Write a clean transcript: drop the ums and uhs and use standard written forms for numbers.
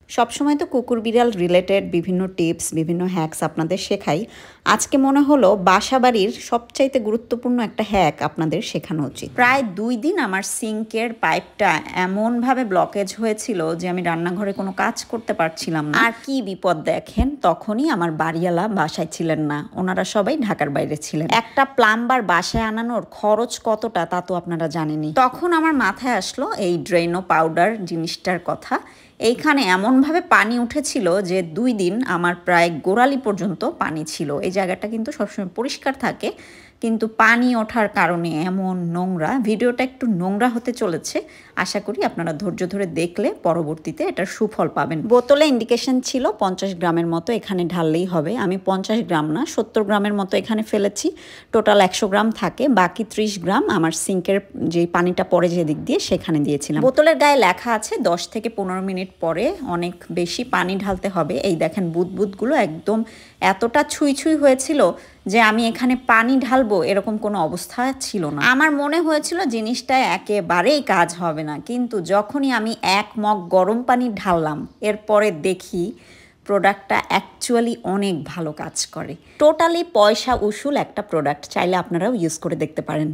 সবসময় তো কুকুর বিড়াল রিলেটেড বিভিন্ন টিপস বিভিন্ন হ্যাকস আপনাদের শেখাই। আজকে মনে হলো বাসাবাড়ির সবচাইতে গুরুত্বপূর্ণ একটা হ্যাক আপনাদের শেখানো উচিত। প্রায় 2 দিন আমার সিঙ্কের পাইপটা এমনভাবে ব্লকেজ হয়েছিল যে আমি রান্নাঘরে কোনো কাজ করতে পারছিলাম না। আর কি বিপদ দেখেন, তখনই আমার বাড়িওয়ালা বাসায় ছিলেন না, ওনারা সবাই ঢাকার বাইরে ছিলেন। একটা প্লাম্বার বাসায় আনানোর খরচ কতটা তা তো আপনারা জানেনই। তখন আমার মাথায় আসলো এই ড্রেনো পাউডার জিনিসটার কথা। এইখানে এমনভাবে পানি উঠেছিল যে 2 দিন আমার প্রায় গোড়ালি পর্যন্ত পানি ছিল। এই জায়গাটা কিন্তু সবসময় পরিষ্কার থাকে, কিন্তু পানি ওঠার কারণে এমন নোংরা। ভিডিওটা একটু নোংরা হতে চলেছে, আশা করি আপনারা ধৈর্য ধরে দেখলে পরবর্তীতে এটার সুফল পাবেন। বোতলে ইন্ডিকেশন ছিল 50 গ্রামের মতো এখানে ঢাললেই হবে। আমি 50 গ্রাম না 70 গ্রামের মতো এখানে ফেলেছি। টোটাল 100 গ্রাম থাকে, বাকি 30 গ্রাম আমার সিঙ্কের যে পানিটা পড়ে যে দিক দিয়ে সেখানে দিয়েছিলাম। বোতলের গায়ে লেখা আছে 10 থেকে 15 মিনিট পরে অনেক বেশি পানি ঢালতে হবে। এই দেখেন বুদবুদগুলো একদম এতটা ছুঁই ছুঁই হয়েছিল যে আমি এখানে পানি ঢালবো এরকম কোনো অবস্থা ছিল না। আমার মনে হয়েছিল জিনিসটা একেবারেই কাজ হবে না, কিন্তু যখনই আমি 1 মগ গরম পানি ঢাললাম এরপরে দেখি প্রোডাক্টটা অ্যাকচুয়ালি অনেক ভালো কাজ করে। টোটালি পয়সা উসুল একটা প্রোডাক্ট, চাইলে আপনারাও ইউজ করে দেখতে পারেন।